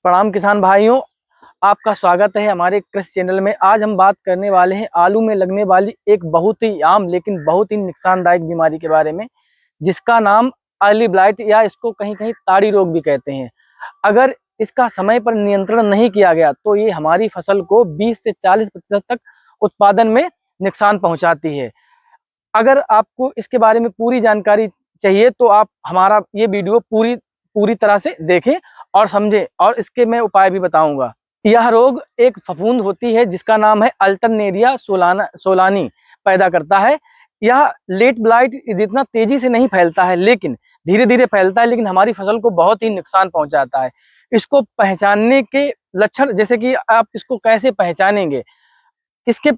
प्रणाम किसान भाइयों, आपका स्वागत है हमारे कृषि चैनल में। आज हम बात करने वाले हैं आलू में लगने वाली एक बहुत ही आम लेकिन बहुत ही नुकसानदायक बीमारी के बारे में, जिसका नाम अर्ली ब्लाइट या इसको कहीं कहीं ताड़ी रोग भी कहते हैं। अगर इसका समय पर नियंत्रण नहीं किया गया तो ये हमारी फसल को 20 से 40% तक उत्पादन में नुकसान पहुंचाती है। अगर आपको इसके बारे में पूरी जानकारी चाहिए तो आप हमारा ये वीडियो पूरी तरह से देखें और समझें, और इसके मैं उपाय भी बताऊंगा। यह रोग एक फफूंद होती है जिसका नाम है अल्टरनेरिया सोलानी पैदा करता है। यह लेट ब्लाइट जितना तेजी से नहीं फैलता है, लेकिन धीरे धीरे फैलता है, लेकिन हमारी फसल को बहुत ही नुकसान पहुंचाता है। इसको पहचानने के लक्षण, जैसे कि आप इसको कैसे पहचानेंगे, इसके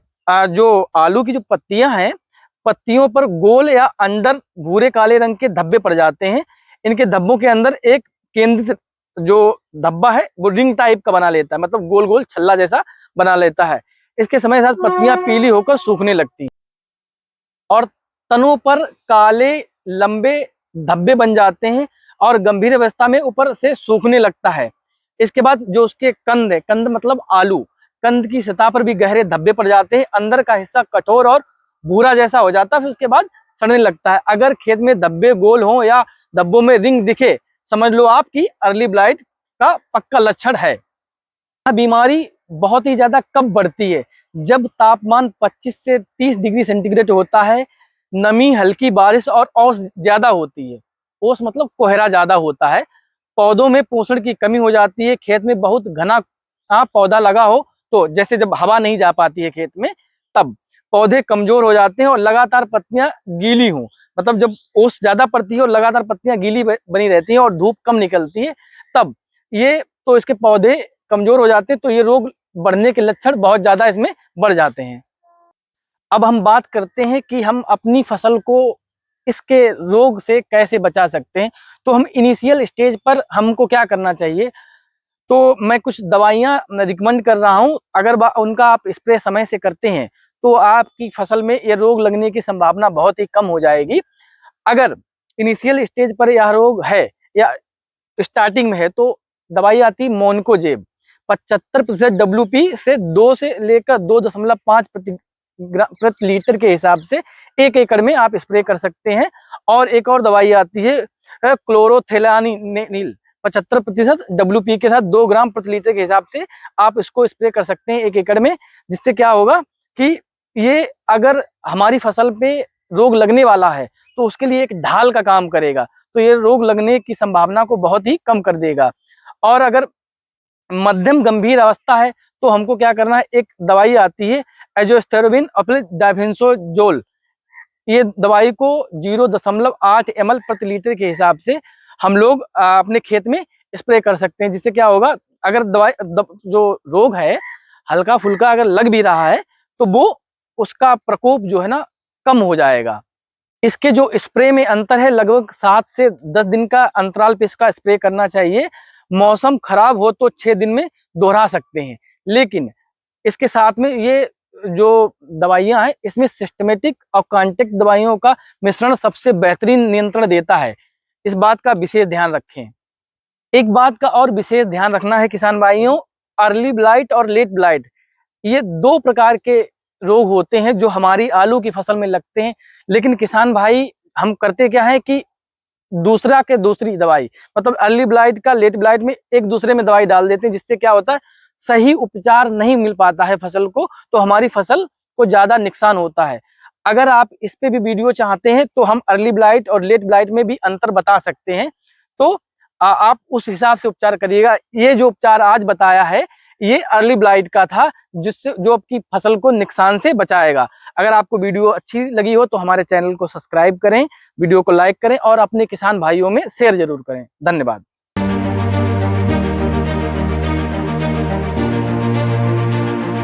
जो आलू की जो पत्तियां हैं, पत्तियों पर गोल या अंदर भूरे काले रंग के धब्बे पड़ जाते हैं। इनके धब्बों के अंदर एक केंद्रित जो धब्बा है वो रिंग टाइप का बना लेता है, मतलब गोल गोल छल्ला जैसा बना लेता है। इसके समय साथ पत्तियां पीली होकर सूखने लगती हैं और तनों पर काले लंबे धब्बे बन जाते हैं और गंभीर अवस्था में ऊपर से सूखने लगता है। इसके बाद जो उसके कंद है, कंद मतलब आलू, कंद की सतह पर भी गहरे धब्बे पड़ जाते हैं। अंदर का हिस्सा कठोर और भूरा जैसा हो जाता है, फिर उसके बाद सड़ने लगता है। अगर खेत में धब्बे गोल हो या धब्बों में रिंग दिखे, समझ लो आपकी अर्ली ब्लाइट का पक्का लक्षण है। यह बीमारी बहुत ही ज्यादा कब बढ़ती है? जब तापमान 25 से 30 डिग्री सेंटीग्रेड होता है, नमी, हल्की बारिश और ओस ज्यादा होती है। ओस मतलब कोहरा ज्यादा होता है। पौधों में पोषण की कमी हो जाती है। खेत में बहुत घना पौधा लगा हो, तो जैसे जब हवा नहीं जा पाती है खेत में, तब पौधे कमजोर हो जाते हैं और लगातार पत्तियां गीली हों, मतलब जब ओस ज्यादा पड़ती है और लगातार पत्तियां गीली बनी रहती हैं और धूप कम निकलती है, तब ये तो इसके पौधे कमजोर हो जाते हैं, तो ये रोग बढ़ने के लक्षण बहुत ज्यादा इसमें बढ़ जाते हैं। अब हम बात करते हैं कि हम अपनी फसल को इसके रोग से कैसे बचा सकते हैं। तो हम इनिशियल स्टेज पर हमको क्या करना चाहिए, तो मैं कुछ दवाइयां रिकमेंड कर रहा हूं। अगर उनका आप स्प्रे समय से करते हैं तो आपकी फसल में ये रोग लगने की संभावना बहुत ही कम हो जाएगी। अगर इनिशियल स्टेज पर यह रोग है या स्टार्टिंग में है, तो दवाई आती मोनकोजेब 75% WP से 2 से लेकर 2.5 प्रति लीटर के हिसाब से 1 एकड़ में आप स्प्रे कर सकते हैं। और एक और दवाई आती है क्लोरोथेलानिल 75% WP के साथ 2 ग्राम प्रति लीटर के हिसाब से आप इसको स्प्रे कर सकते हैं 1 एकड़ में। जिससे क्या होगा कि ये अगर हमारी फसल पे रोग लगने वाला है तो उसके लिए एक ढाल का काम करेगा, तो ये रोग लगने की संभावना को बहुत ही कम कर देगा। और अगर मध्यम गंभीर अवस्था है तो हमको क्या करना है, एक दवाई आती है एजोस्टेरोबिन और डाइफेंसोजोल। ये दवाई को 0.8 ml प्रति लीटर के हिसाब से हम लोग अपने खेत में स्प्रे कर सकते हैं। जिससे क्या होगा, अगर जो रोग है हल्का फुल्का अगर लग भी रहा है तो वो उसका प्रकोप जो है ना कम हो जाएगा। इसके जो स्प्रे में अंतर है, लगभग 7 से 10 दिन का अंतराल पे इसका स्प्रे करना चाहिए। मौसम खराब हो तो 6 दिन में दोहरा सकते हैं। लेकिन इसके साथ में ये जो दवाइयां हैं, इसमें सिस्टमेटिक और कॉन्टेक्ट दवाइयों का मिश्रण सबसे बेहतरीन नियंत्रण देता है। इस बात का विशेष ध्यान रखें। एक बात का और विशेष ध्यान रखना है किसान भाइयों, अर्ली ब्लाइट और लेट ब्लाइट ये 2 प्रकार के रोग होते हैं जो हमारी आलू की फसल में लगते हैं। लेकिन किसान भाई हम करते क्या है कि दूसरा के दूसरी दवाई, मतलब अर्ली ब्लाइट का लेट ब्लाइट में एक दूसरे में दवाई डाल देते हैं। जिससे क्या होता है, सही उपचार नहीं मिल पाता है फसल को, तो हमारी फसल को ज्यादा नुकसान होता है। अगर आप इस पे भी वीडियो चाहते हैं तो हम अर्ली ब्लाइट और लेट ब्लाइट में भी अंतर बता सकते हैं, तो आप उस हिसाब से उपचार करिएगा। ये जो उपचार आज बताया है ये अर्ली ब्लाइट का था, जिससे जो आपकी फसल को नुकसान से बचाएगा। अगर आपको वीडियो अच्छी लगी हो तो हमारे चैनल को सब्सक्राइब करें, वीडियो को लाइक करें और अपने किसान भाइयों में शेयर जरूर करें। धन्यवाद।